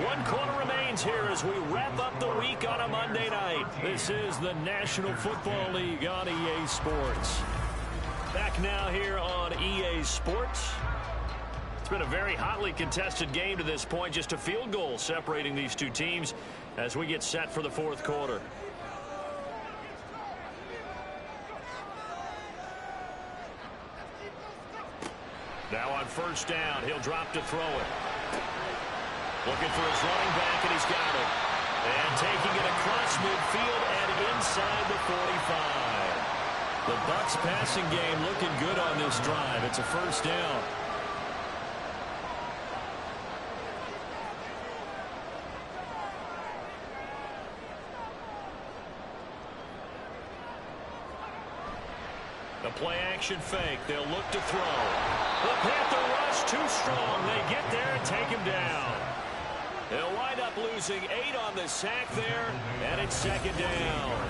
One quarter remains here as we wrap up the week on a Monday night. This is the National Football League on EA Sports. Back now here on EA Sports. It's been a very hotly contested game to this point. Just a field goal separating these two teams as we get set for the 4th quarter. Now on 1st down, he'll drop to throw it. Looking for his running back, and he's got it. And taking it across midfield and inside the 45. The Bucs passing game looking good on this drive. It's a 1st down. The play-action fake. They'll look to throw. The Panther rush too strong. They get there and take him down. They'll wind up losing 8 on the sack there, and it's 2nd down.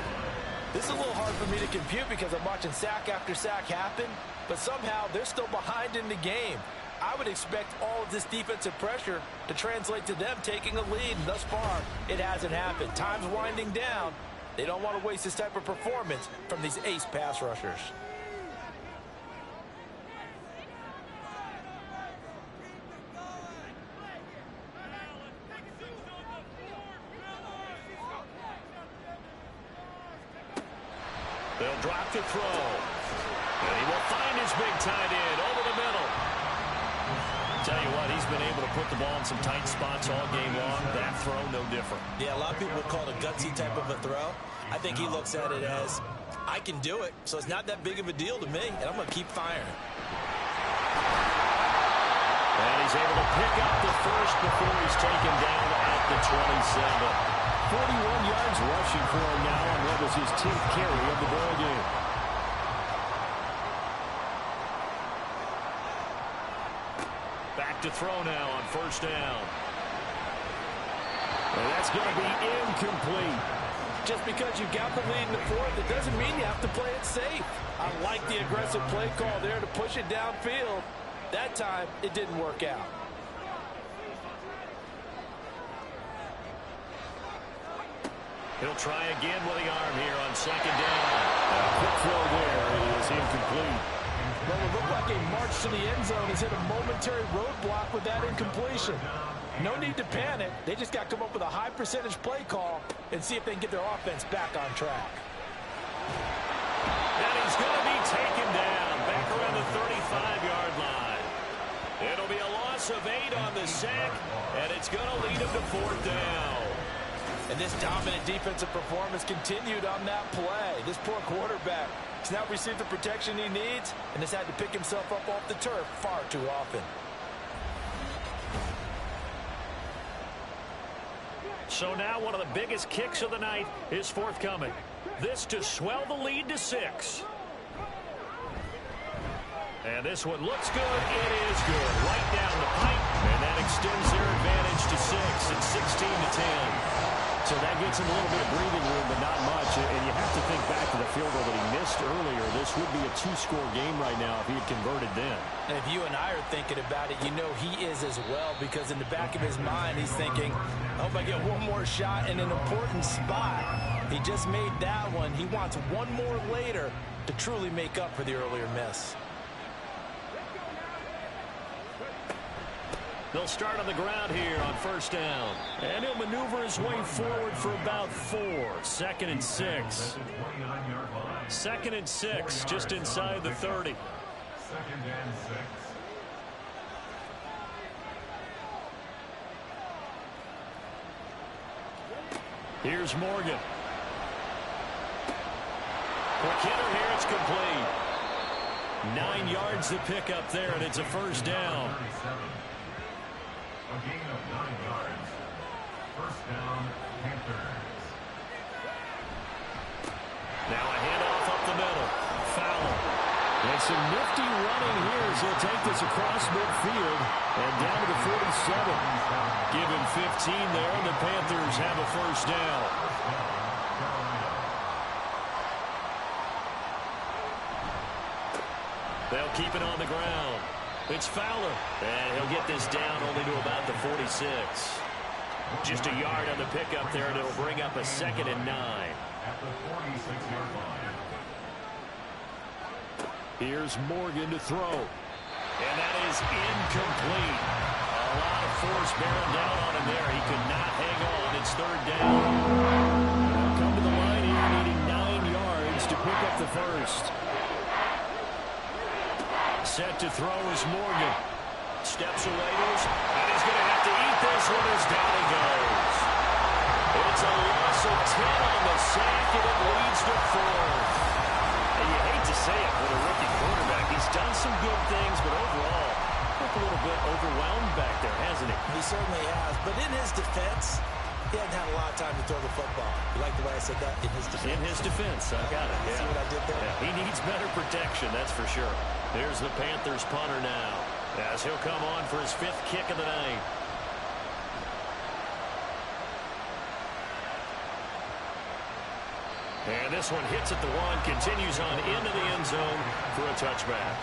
This is a little hard for me to compute because I'm watching sack after sack happen, but somehow they're still behind in the game. I would expect all of this defensive pressure to translate to them taking a lead, and thus far, it hasn't happened. Time's winding down. They don't want to waste this type of performance from these ace pass rushers. They'll drop to throw. And he will find his big tight end over the middle. Tell you what, he's been able to put the ball in some tight spots all game long. That throw, no different. Yeah, a lot of people would call it a gutsy type of a throw. I think he looks at it as, I can do it, so it's not that big of a deal to me, and I'm going to keep firing. And he's able to pick up the first before he's taken down at the 27. 41 yards rushing for him now on what was his 10th carry of the ball game. Back to throw now on 1st down. And that's going to be incomplete. Just because you got the lead in the 4th, it doesn't mean you have to play it safe. I like the aggressive play call there to push it downfield. That time, it didn't work out. He'll try again with the arm here on second down. Quick throw there. It is incomplete. Well, it looked like a march to the end zone has hit a momentary roadblock with that incompletion. No need to panic. They just got to come up with a high percentage play call and see if they can get their offense back on track. And he's going to be taken down back around the 35-yard line. It'll be a loss of 8 on the sack, and it's going to lead him to 4th down. And this dominant defensive performance continued on that play. This poor quarterback has now received the protection he needs and has had to pick himself up off the turf far too often. So now one of the biggest kicks of the night is forthcoming. This to swell the lead to 6. And this one looks good. It is good. Right down the pipe. And that extends their advantage to 6. It's 16-10. So that gets him a little bit of breathing room, but not much. And you have to think back to the field goal that he missed earlier. This would be a 2-score game right now if he had converted then. And if you and I are thinking about it, you know he is as well, because in the back of his mind, he's thinking, I hope I get one more shot in an important spot. He just made that one. He wants one more later to truly make up for the earlier miss. They'll start on the ground here on 1st down. And he'll maneuver his way forward for about 4. 2nd and 6. 2nd and 6, just inside the 30. 2nd and 6. Here's Morgan. Quick hitter here, it's complete. 9 yards to pick up there, and it's a 1st down. A gain of 9 yards. 1st down, Panthers. Now a handoff up the middle. Fowler. And some nifty running here as he'll take this across midfield and down to the 47. Give him 15 there, and the Panthers have a 1st down. They'll keep it on the ground. It's Fowler. And he'll get this down only to about the 46. Just a yard on the pickup there, and it'll bring up a 2nd and 9. At the 46-yard line. Here's Morgan to throw. And that is incomplete. A lot of force bearing down on him there. He could not hang on. It's 3rd down. They'll come to the line here needing 9 yards to pick up the 1st. Set to throw is Morgan. Steps away to his, and he's going to have to eat this one as down he goes. It's a loss of 10 on the sack, and it leads to 4th. And you hate to say it with a rookie quarterback. He's done some good things, but overall, looked a little bit overwhelmed back there, hasn't he? He certainly has, but in his defense, he hasn't had a lot of time to throw the football. You like the way I said that? In his defense. In his defense, I got it. You see what I did there? Yeah, he needs better protection, that's for sure. There's the Panthers punter now, as he'll come on for his 5th kick of the night. And this one hits at the 1, continues on into the end zone for a touchback.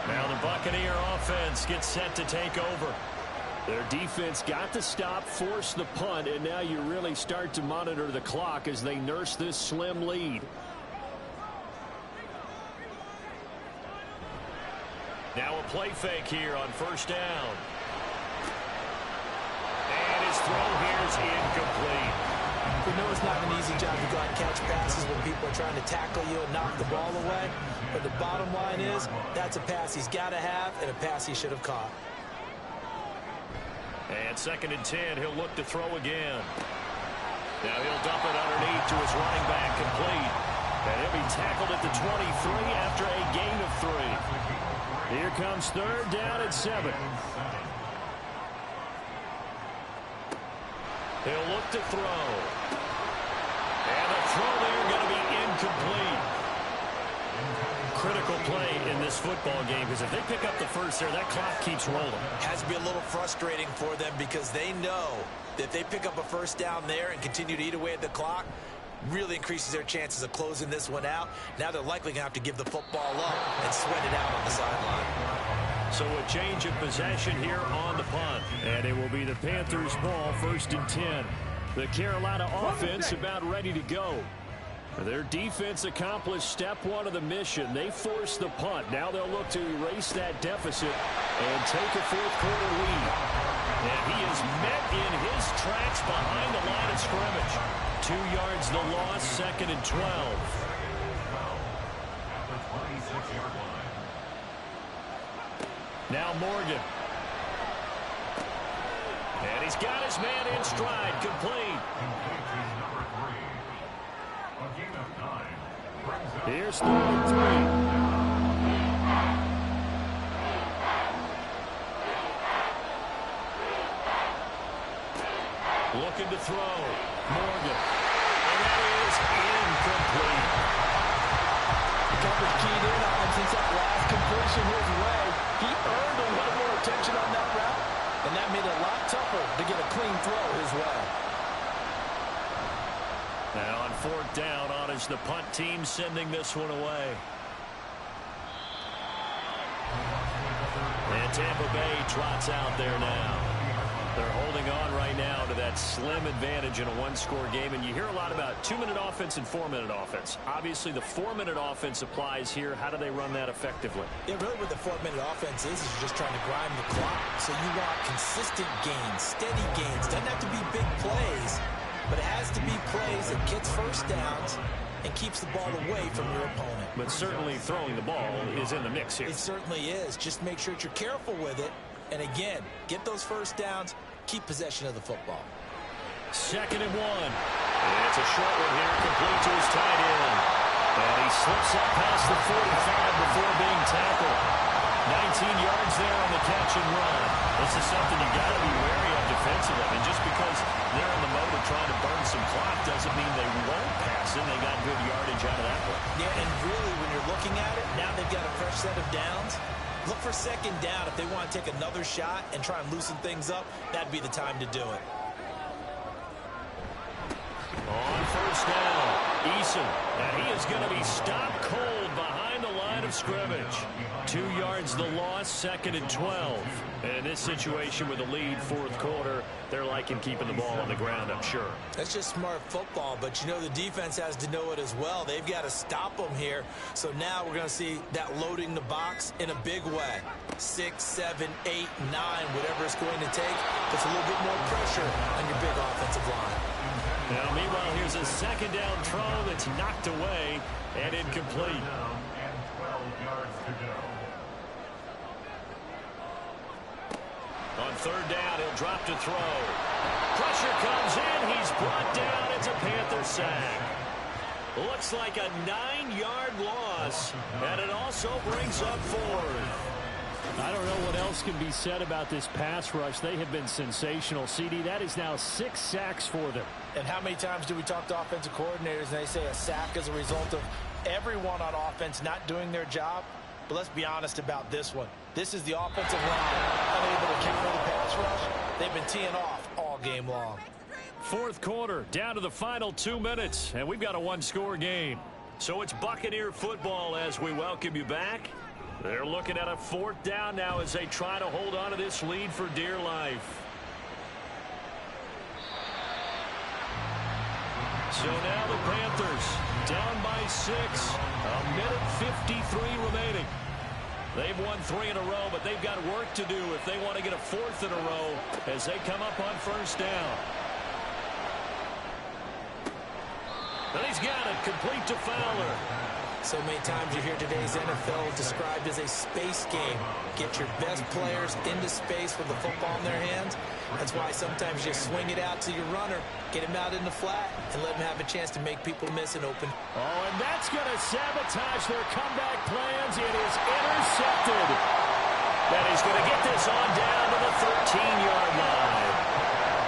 Now the Buccaneer offense gets set to take over. Their defense got to stop, force the punt, and now you really start to monitor the clock as they nurse this slim lead. Now a play fake here on 1st down. And his throw here is incomplete. We know it's not an easy job to go out and catch passes when people are trying to tackle you and knock the ball away. But the bottom line is, that's a pass he's got to have and a pass he should have caught. And 2nd and 10, he'll look to throw again. Now he'll dump it underneath to his running back, complete. And he'll be tackled at the 23 after a gain of 3. Here comes 3rd down and 7. He'll look to throw. And the throw there going to be incomplete. Critical play in this football game, because if they pick up the 1st there, that clock keeps rolling. Has to be a little frustrating for them because they know that if they pick up a 1st down there and continue to eat away at the clock, really increases their chances of closing this one out. Now they're likely going to have to give the football up and sweat it out on the sideline. So a change of possession here on the punt. And it will be the Panthers' ball, 1st and 10. The Carolina offense about ready to go. Their defense accomplished step 1 of the mission. They forced the punt. Now they'll look to erase that deficit and take a 4th quarter lead. And he is met in his tracks behind the line of scrimmage. 2 yards the loss, 2nd and 12. Now Morgan. And he's got his man in stride, complete. Here's 3rd and 3. Looking to throw. Morgan. And that is incomplete. Coverage keyed in on him since that last completion his way. He earned a little more attention on that route, and that made it a lot tougher to get a clean throw his way. Now on 4th down, on is the punt team sending this one away. And Tampa Bay trots out there now. They're holding on right now to that slim advantage in a 1-score game. And you hear a lot about 2-minute offense and 4-minute offense. Obviously, the 4-minute offense applies here. How do they run that effectively? Yeah, really what the 4-minute offense is you're just trying to grind the clock. So you want consistent gains, steady gains. Doesn't have to be big plays, but it has to be plays that gets first downs and keeps the ball away from your opponent. But certainly throwing the ball is in the mix here. It certainly is. Just make sure that you're careful with it. And again, get those first downs, keep possession of the football. 2nd and 1. And it's a short one here, complete to his tight end. And he slips up past the 45 before being tackled. 19 yards there on the catch and run. This is something you got to be wary of defensively. And just because they're in the mode of trying to burn some clock doesn't mean they won't pass it. They got good yardage out of that one. Yeah, and really when you're looking at it, now they've got a fresh set of downs. Look for 2nd down. If they want to take another shot and try and loosen things up, that'd be the time to do it. On 1st down, Eason. And he is going to be stopped cold behind the line of scrimmage. 2 yards the loss, 2nd and 12. And in this situation with the lead, 4th quarter, they're liking keeping the ball on the ground, I'm sure. That's just smart football, but you know the defense has to know it as well. They've got to stop them here. So now we're going to see that loading the box in a big way. 6, 7, 8, 9, whatever it's going to take. Puts a little bit more pressure on your big offensive line. Now, meanwhile, here's a 2nd down throw that's knocked away and incomplete. And 12 yards to go. On 3rd down, he'll drop to throw. Pressure comes in. He's brought down. It's a Panther sack. Looks like a 9-yard loss, and it also brings up 4th. I don't know what else can be said about this pass rush. They have been sensational. CD, that is now 6 sacks for them. And how many times do we talk to offensive coordinators and they say a sack is a result of everyone on offense not doing their job? But let's be honest about this one. This is the offensive line unable to counter the pass rush. They've been teeing off all game long. 4th quarter, down to the final 2 minutes, and we've got a 1-score game. So it's Buccaneer football as we welcome you back. They're looking at a 4th down now as they try to hold on to this lead for dear life. So now the Panthers down by 6. A minute 53 remaining. They've won 3 in a row, but they've got work to do if they want to get a 4th in a row as they come up on 1st down. And he's got it, complete to Fowler. So many times you hear today's NFL described as a space game. Get your best players into space with the football in their hands. That's why sometimes you swing it out to your runner, get him out in the flat, and let him have a chance to make people miss an open. Oh, and that's going to sabotage their comeback plans. It is intercepted. That is going to get this on down to the 13-yard line.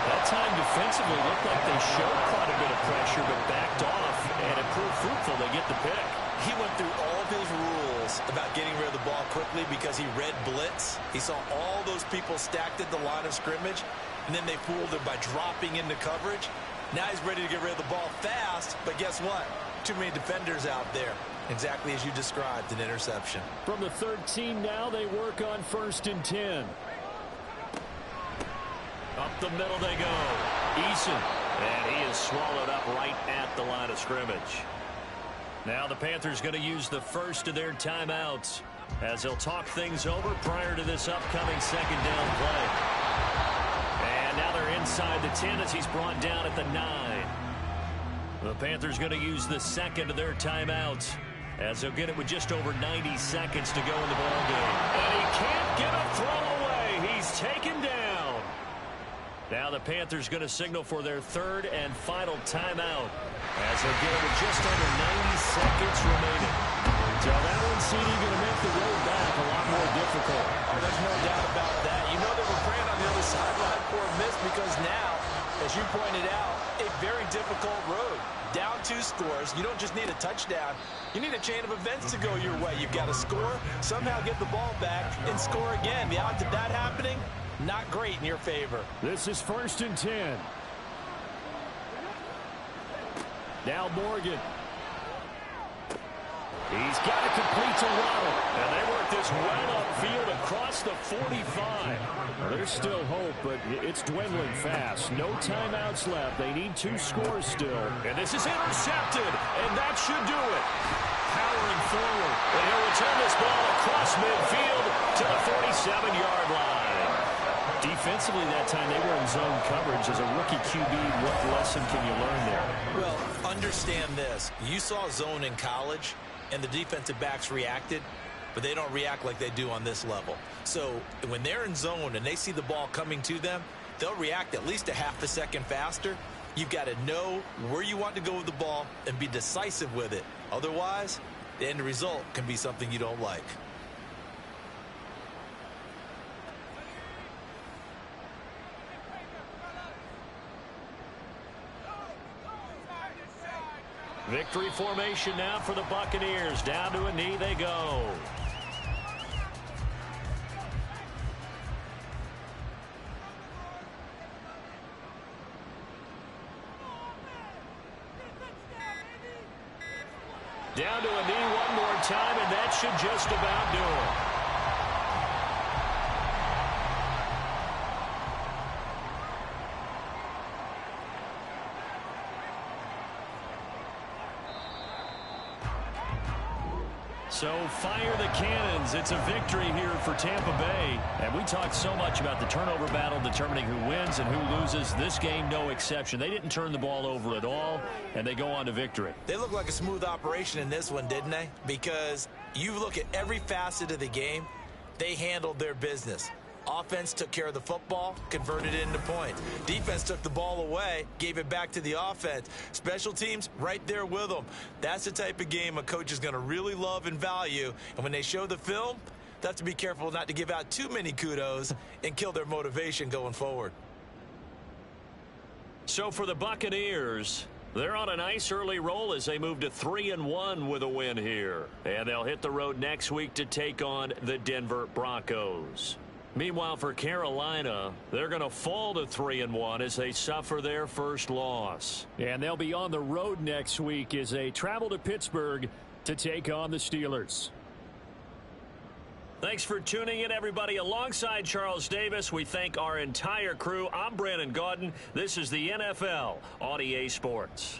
That time defensively looked like they showed quite a bit of pressure, but backed off, and it proved fruitful. They get the pick. He went through all of his rules about getting rid of the ball quickly because he read blitz. He saw all those people stacked at the line of scrimmage, and then they fooled him by dropping into coverage. Now he's ready to get rid of the ball fast, but guess what? Too many defenders out there. Exactly as you described, an interception. From the 13 now, they work on 1st and 10. Up the middle they go. Eason. And he is swallowed up right at the line of scrimmage. Now the Panthers going to use the first of their timeouts as they'll talk things over prior to this upcoming 2nd down play. And now they're inside the 10 as he's brought down at the 9. The Panthers going to use the 2nd of their timeouts as they'll get it with just over 90 seconds to go in the ball game. And he can't get a throw away. He's taken down. Now the Panthers going to signal for their 3rd and final timeout as they'll get it with just under 90 seconds remaining. So that one, CD, going to make the road back a lot more difficult. Oh, there's no doubt about that. You know they were praying on the other sideline for a miss because now, as you pointed out, a very difficult road. Down 2 scores. You don't just need a touchdown. You need a chain of events to go your way. You've got to score, somehow get the ball back, and score again. The odds of that happening, not great in your favor. This is 1st and 10. Now Morgan. He's got to complete to Waddle. And they work this well upfield across the 45. Well, there's still hope, but it's dwindling fast. No timeouts left. They need 2 scores still. And this is intercepted, and that should do it. Powering forward. And he'll return this ball across midfield to the 47-yard line. Defensively that time, they were in zone coverage. As a rookie QB, what lesson can you learn there? Well, understand this. You saw zone in college, and the defensive backs reacted, but they don't react like they do on this level. So when they're in zone and they see the ball coming to them, they'll react at least a half a second faster. You've got to know where you want to go with the ball and be decisive with it. Otherwise, the end result can be something you don't like. Victory formation now for the Buccaneers. Down to a knee they go. Down to a knee one more time, and that should just about do it. So fire the cannons. It's a victory here for Tampa Bay. And we talked so much about the turnover battle determining who wins and who loses. This game, no exception. They didn't turn the ball over at all, and they go on to victory. They look like a smooth operation in this one, didn't they? Because you look at every facet of the game, they handled their business. Offense took care of the football, converted it into points. Defense took the ball away, gave it back to the offense. Special teams, right there with them. That's the type of game a coach is going to really love and value. And when they show the film, they have to be careful not to give out too many kudos and kill their motivation going forward. So for the Buccaneers, they're on a nice early roll as they move to 3-1 with a win here. And they'll hit the road next week to take on the Denver Broncos. Meanwhile, for Carolina, they're going to fall to 3-1 as they suffer their first loss. And they'll be on the road next week as they travel to Pittsburgh to take on the Steelers. Thanks for tuning in, everybody. Alongside Charles Davis, we thank our entire crew. I'm Brandon Gaudin. This is the NFL on EA Sports.